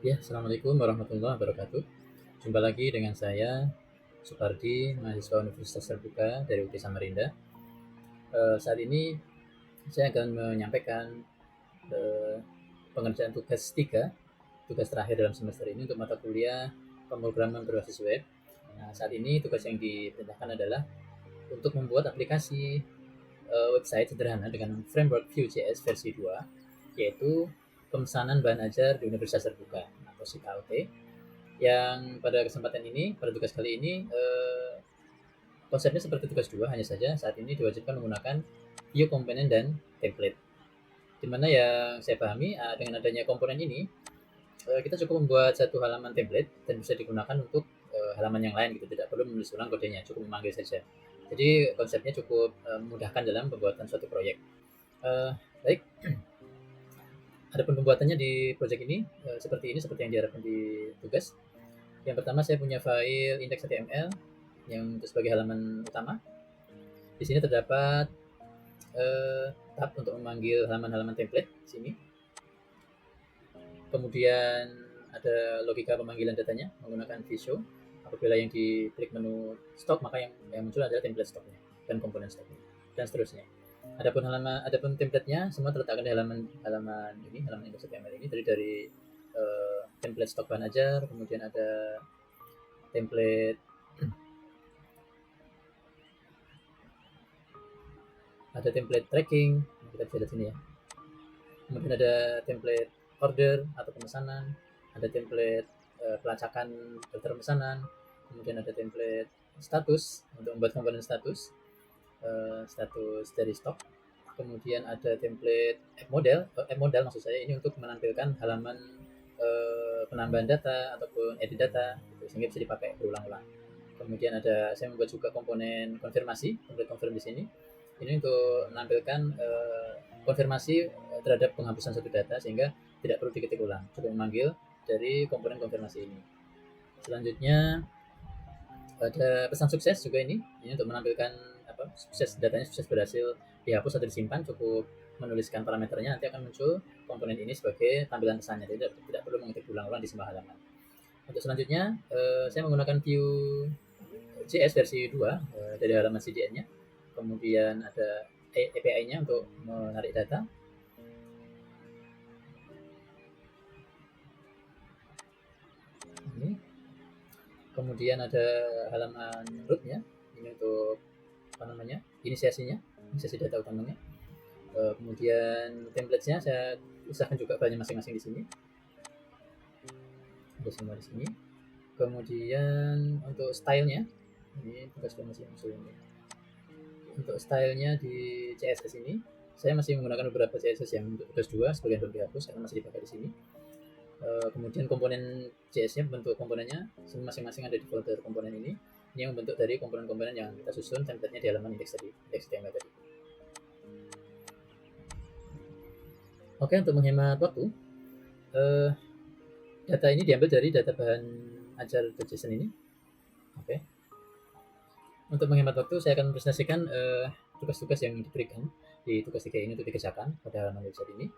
Ya, Assalamualaikum warahmatullahi wabarakatuh. Jumpa lagi dengan saya, Supardi, mahasiswa Universitas Terbuka dari UT Samarinda. Saat ini saya akan menyampaikan eh, pengerjaan tugas 3, tugas terakhir dalam semester ini untuk mata kuliah pemrograman berbasis web. Nah, saat ini tugas yang diperintahkan adalah untuk membuat aplikasi website sederhana dengan framework Vue.js versi 2, yaitu pemesanan bahan ajar di Universitas Terbuka atau SIKAUT, yang pada kesempatan ini, pada tugas kali ini, konsepnya seperti tugas 2, hanya saja saat ini diwajibkan menggunakan view komponen dan template. Di mana yang saya pahami, dengan adanya komponen ini, kita cukup membuat satu halaman template dan bisa digunakan untuk halaman yang lain gitu, tidak perlu menulis ulang kodenya, cukup memanggil saja. Jadi konsepnya cukup memudahkan dalam pembuatan suatu proyek. Baik, adapun pembuatannya di proyek ini seperti yang diharapkan di tugas. Yang pertama, saya punya file index.html yang untuk sebagai halaman utama. Di sini terdapat tab untuk memanggil halaman-halaman template di sini. Kemudian ada logika pemanggilan datanya menggunakan vshow. Apabila yang diklik menu stok, maka yang muncul adalah template stoknya dan komponen stoknya dan seterusnya. Adapun template-nya semua terletakkan di halaman index.html ini, dari template stok bahan ajar, kemudian ada template tracking, kita bisa lihat sini ya. Kemudian ada template order atau pemesanan, ada template pelacakan daftar pemesanan, kemudian ada template status untuk membuat komponen status, status dari stok. Kemudian ada template app model maksud saya, ini untuk menampilkan halaman penambahan data ataupun edit data gitu, sehingga bisa dipakai berulang-ulang. Kemudian saya membuat juga komponen konfirmasi, template confirm di sini. Ini untuk menampilkan konfirmasi terhadap penghapusan satu data, sehingga tidak perlu diketik ulang, cukup memanggil dari komponen konfirmasi ini. Selanjutnya ada pesan sukses juga, ini untuk menampilkan datanya sukses berhasil dihapus atau disimpan, cukup menuliskan parameternya, nanti akan muncul komponen ini sebagai tampilan pesannya, tidak perlu mengetik ulang-ulang di sebuah halaman. Untuk selanjutnya, saya menggunakan Vue.js versi 2 dari halaman CDN-nya. Kemudian ada API-nya untuk menarik data. Ini. Kemudian ada halaman root-nya. Ini untuk inisiasi data utamanya. Kemudian template-nya saya usahakan juga banyak masing-masing di sini. Ada semua di sini. Kemudian untuk stylenya, ini tugas masih ini. Untuk stylenya di CSS ini, saya masih menggunakan beberapa CSS yang untuk tugas 2, sebagian belum dihapus karena masih dipakai di sini. Kemudian komponen CSS-nya, bentuk komponennya masing-masing ada di folder komponen ini. Ini yang membentuk dari komponen-komponen yang kita susun template-nya di halaman index.html tadi. Oke, untuk menghemat waktu, data ini diambil dari data bahan ajar.json ini. Oke. Untuk menghemat waktu, saya akan presentasikan tugas-tugas yang diberikan di tugas 3 ini untuk dikerjakan pada halaman website ini.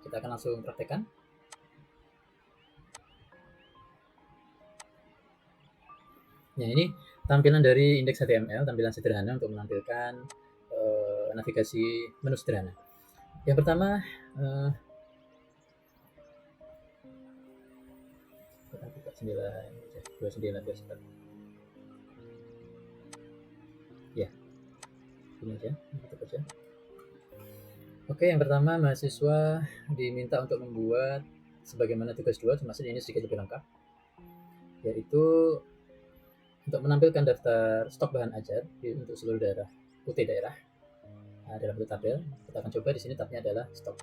Kita akan langsung praktekkan. Nah, ini tampilan dari index.html, tampilan sederhana untuk menampilkan navigasi menu sederhana. Yang pertama, kita buka jendela biar cepat. Ya, ini aja, tutup aja. Oke, yang pertama mahasiswa diminta untuk membuat sebagaimana tugas 2, termasuk ini sedikit lebih lengkap, yaitu untuk menampilkan daftar stok bahan ajar untuk seluruh daerah UT daerah. Nah, dalam bentuk tabel, kita akan coba di sini tabnya adalah stok.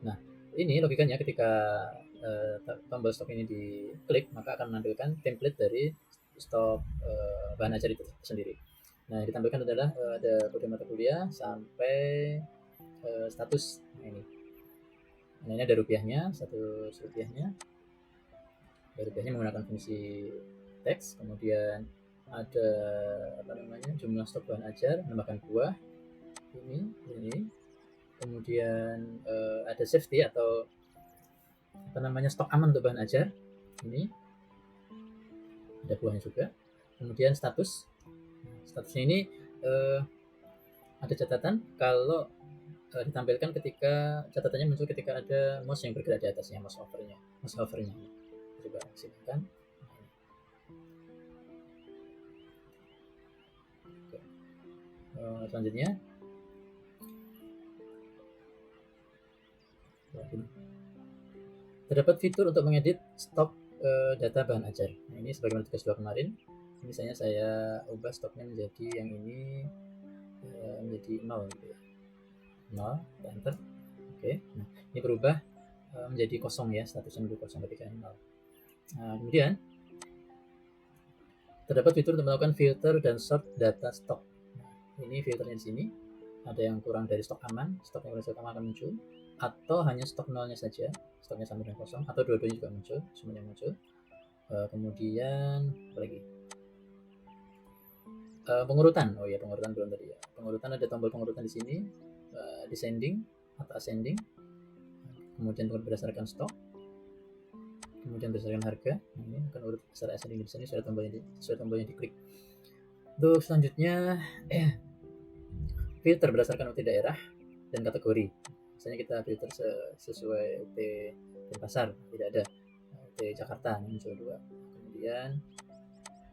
Nah, ini logikanya ketika tombol stok ini diklik, maka akan menampilkan template dari stok bahan ajar itu sendiri. Nah, yang ditampilkan adalah ada kode mata kuliah sampai status ini. Nah, ini ada rupiahnya, status rupiahnya. Ada rupiahnya menggunakan fungsi teks. Kemudian ada jumlah stok bahan ajar, menambahkan buah ini. kemudian ada safety atau stok aman untuk bahan ajar. Ini ada buahnya juga. Kemudian statusnya ini ada catatan kalau ditampilkan ketika catatannya muncul ketika ada mouse yang bergerak di atasnya, mouse hovernya. Coba silakan. Selanjutnya terdapat fitur untuk mengedit stok data bahan ajar. Nah, ini sebagaimana tugas 2 kemarin. Misalnya saya ubah stoknya menjadi yang ini menjadi 0 gitu ya. 0, enter. Oke. Nah, ini berubah menjadi kosong ya, statusnya menjadi kosong ketika 0. Nah, kemudian terdapat fitur untuk melakukan filter dan sort data stok. Nah, ini filternya di sini. Ada yang kurang dari stok aman, stok yang kurang dari stok aman akan muncul, atau hanya stok nolnya saja, stoknya sama dengan kosong, atau dua-duanya juga muncul, semuanya muncul. Kemudian apa lagi? Pengurutan. Oh ya, pengurutan belum tadi ya. Pengurutan, ada tombol pengurutan di sini, descending atau ascending. Kemudian berdasarkan stok. Kemudian berdasarkan harga. Nah, ini akan urut secara ascending di sini, sudah tombolnya diklik. Untuk selanjutnya filter berdasarkan UT daerah dan kategori. Misalnya kita filter sesuai UT Denpasar, tidak ada. UT Jakarta muncul 2. Kemudian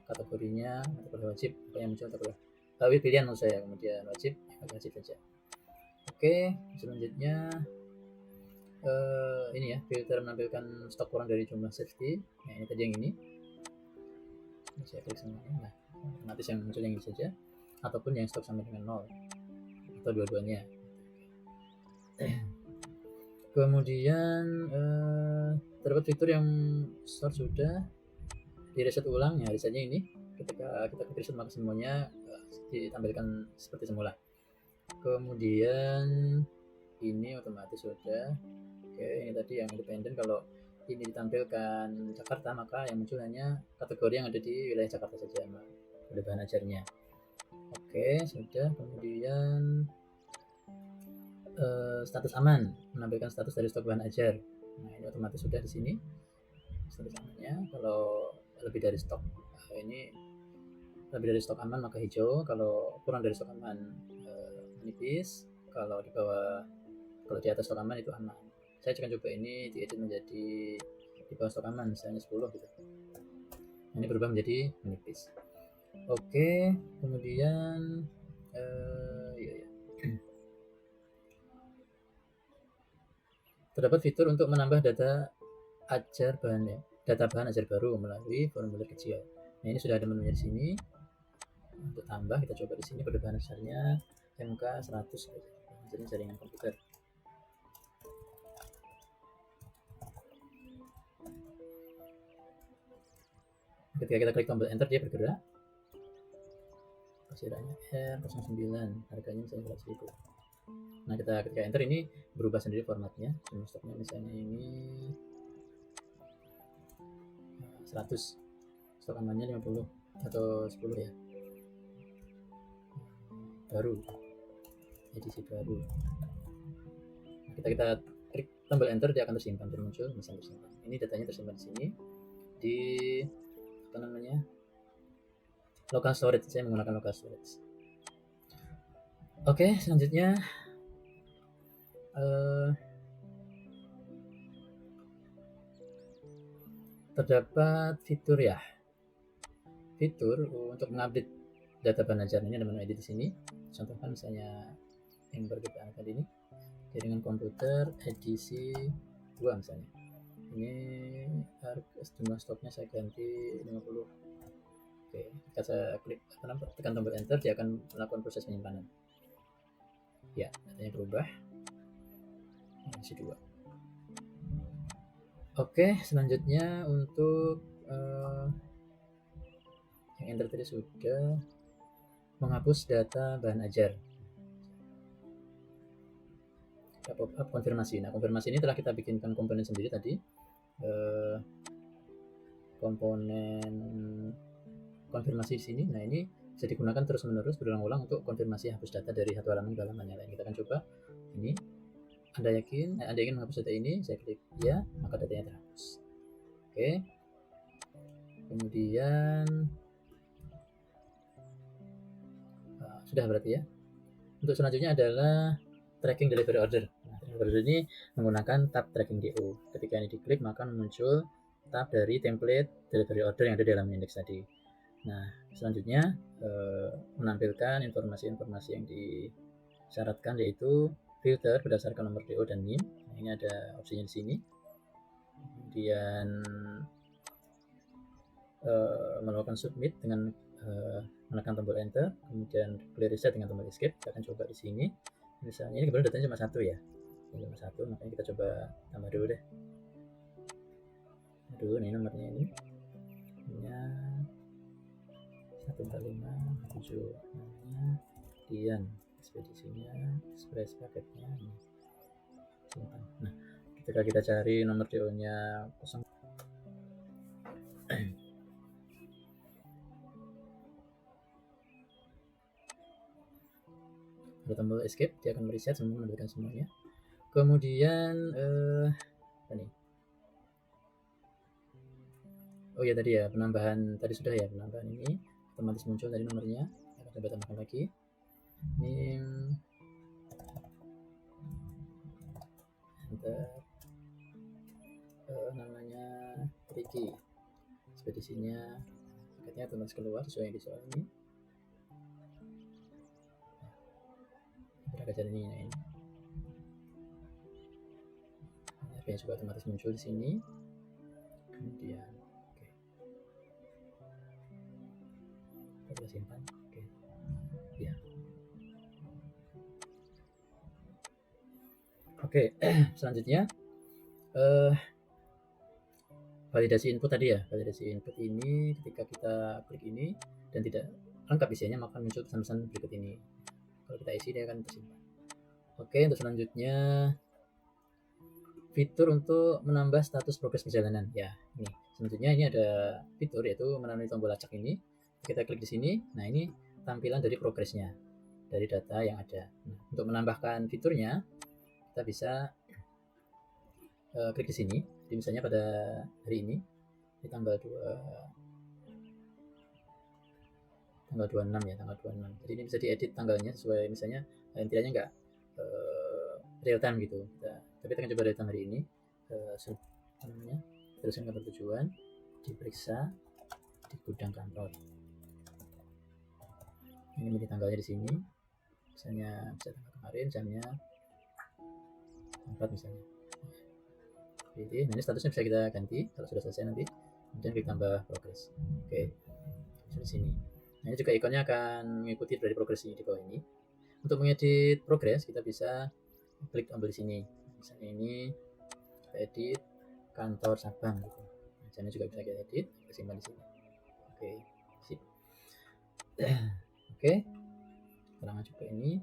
kategorinya kategori wajib, apa yang muncul kategori pilihan menurut saya. Kemudian wajib saja. Oke, selanjutnya ini ya, filter menampilkan stok kurang dari jumlah safety. Nah, ini tadi yang ini. Saya klik semuanya. Nah, otomatis yang muncul yang ini saja, ataupun yang stok sama dengan 0, atau dua-duanya. Kemudian terdapat fitur yang store sudah di reset ulang. Ya, resetnya ini ketika kita klik reset maka semuanya ditampilkan seperti semula. Kemudian ini otomatis sudah. Oke, ini tadi yang independen. Kalau ini ditampilkan Jakarta, maka yang muncul hanya kategori yang ada di wilayah Jakarta saja pada bahan ajarnya. Oke, sudah. Kemudian status aman, menampilkan status dari stok bahan ajar. Nah, ini otomatis sudah di sini status amannya. Kalau lebih dari stok aman maka hijau, kalau kurang dari stok aman menipis, kalau di atas stok aman itu aman. Saya akan coba ini diedit menjadi di bawah stok aman, misalnya 10 gitu. Ini berubah menjadi menipis. Oke, kemudian terdapat fitur untuk menambah data bahan ajar baru melalui formulir kecil. Nah, ini sudah ada menunya di sini. Untuk tambah, kita coba di sini pada bahan ajarnya MK 100, jadi jaringan komputer. Ketika kita klik tombol enter, dia bergerak. Kesirannya R09, harganya misalnya 100.000. Nah, ketika enter ini berubah sendiri formatnya. Stoknya misalnya ini 100, stok amannya 50 atau 10 ya, baru, edisi baru. Nah, kita klik tombol enter, dia akan tersimpan, muncul misalnya tersimpan. Ini datanya tersimpan di sini di local storage. Saya menggunakan local storage. Oke, selanjutnya terdapat fitur untuk mengupdate data bahan ajar. Ini ada menu edit di sini. Contohkan misalnya yang berkaitan tadi ini, jaringan komputer edisi 2 misalnya. Ini jumlah stoknya saya ganti 50. Oke, jika saya tekan tombol enter, dia akan melakukan proses penyimpanan. Ya, datanya berubah. Edisi 2. Oke, selanjutnya untuk yang enter tadi sudah menghapus data bahan ajar. Pop-up konfirmasi. Nah, konfirmasi ini telah kita bikinkan komponen sendiri tadi. Komponen konfirmasi di sini. Nah, ini bisa digunakan terus-menerus berulang-ulang untuk konfirmasi hapus data dari satu halaman ke halaman yang lain. Kita akan coba ini. Anda ingin menghapus data ini, saya klik ya, maka datanya terhapus. Oke. Kemudian sudah berarti ya. Untuk selanjutnya adalah tracking delivery order. Nah, tracking order ini menggunakan tab tracking DO. Ketika ini diklik maka muncul tab dari template delivery order yang ada dalam indeks tadi. Nah, selanjutnya menampilkan informasi-informasi yang disyaratkan, yaitu filter berdasarkan nomor DO dan NIM. Nah, ini ada opsinya di sini. Kemudian melakukan submit dengan menekan tombol enter, kemudian clear reset dengan tombol escape. Kita akan coba di sini. Misalnya ini kebetulan datanya cuma satu ya, cuma satu, makanya kita coba tambah dulu deh. Aduh, ini nomornya ini 145 namanya Dian, ekspedisinya express paketnya ini simpan. Nah, ketika kita cari nomor DO nya 0 ada tombol escape, dia akan mereset semua, menampilkan semuanya. Kemudian apa nih? Oh ya, tadi ya penambahan, tadi sudah ya, penambahan ini otomatis muncul tadi nomornya. Kita coba tambahkan lagi. Ini enter, namanya Ricky, ekspedisinya paketnya otomatis keluar sesuai yang di soal ini. Kita ini ya, ini harganya juga otomatis muncul di sini. Kemudian kita simpan. Ya. Selanjutnya validasi input tadi ya. Validasi input ini ketika kita klik ini dan tidak lengkap isinya, maka muncul pesan-pesan berikut ini. Kalau kita isi, dia akan tersimpan. Untuk selanjutnya fitur untuk menambah status progres perjalanan. Ya, ini selanjutnya ini ada fitur, yaitu melalui tombol acak ini. Kita klik di sini. Nah, ini tampilan dari progresnya dari data yang ada. Nah, untuk menambahkan fiturnya, kita bisa klik di sini. Jadi misalnya pada hari ini di tanggal 26 ya, tanggal 26. Jadi ini bisa diedit tanggalnya sesuai, misalnya intinya enggak real time gitu. Tapi kita akan coba real time hari ini. Teruskan kantor tujuan, diperiksa di gudang kantor. Ini menjadi tanggalnya di sini. Misalnya bisa tanggal kemarin, jamnya 4 misalnya. Jadi ini statusnya bisa kita ganti kalau sudah selesai nanti. Kemudian klik tambah progres. Di sini. Nah, ini juga ikonnya akan mengikuti dari progres ini di bawah ini. Untuk mengedit progres, kita bisa klik tombol di sini. Misalnya ini edit kantor Sabang gitu. Nah, juga bisa kita edit, kita simpan di sini. Sip. Keterangan juga ini.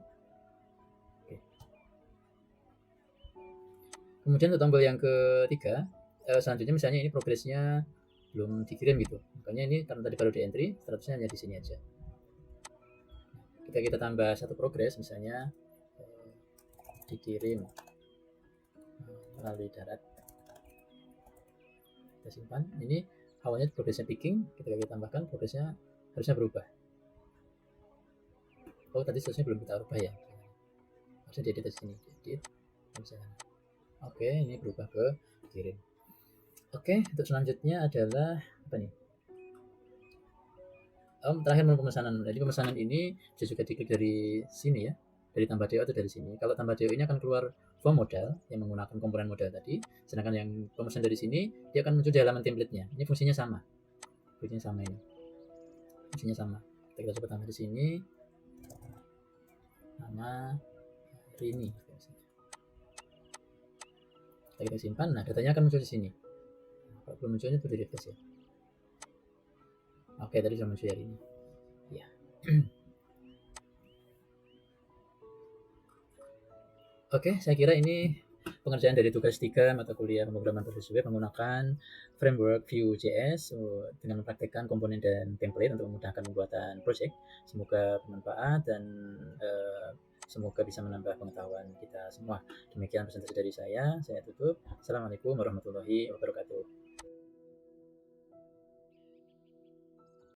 Kemudian untuk tombol yang ketiga, selanjutnya misalnya ini progresnya belum dikirim gitu. Makanya ini karena tadi baru di entry, statusnya hanya di sini aja. Kita tambah satu progres, misalnya dikirim melalui darat. Kita simpan. Ini awalnya progresnya picking, ketika kita tambahkan progresnya harusnya berubah. Oh, tadi statusnya belum kita ubah ya. Harusnya diedit di sini, diedit. Misalnya. Ini berubah ke kirim. Untuk selanjutnya adalah apa nih? Terakhir menu pemesanan. Jadi pemesanan ini bisa juga diklik dari sini ya, dari tambah DO atau dari sini. Kalau tambah DO ini akan keluar form modal yang menggunakan komponen modal tadi, sedangkan yang pemesan dari sini dia akan muncul di halaman template-nya. Ini fungsinya sama. Fungsinya sama. Kita coba tambah di sini. Nama ini. Kita simpan. Nah, datanya akan muncul di sini. Kalau belum munculnya itu di refresh ya. Tadi sudah muncul hari ini. Ya. Saya kira ini pengerjaan dari tugas 3 mata kuliah pemrograman berbasis web menggunakan framework Vue.js dengan mempraktikkan komponen dan template untuk memudahkan pembuatan project. Semoga bermanfaat dan Semoga bisa menambah pengetahuan kita semua. Demikian presentasi dari saya tutup. Assalamualaikum warahmatullahi wabarakatuh.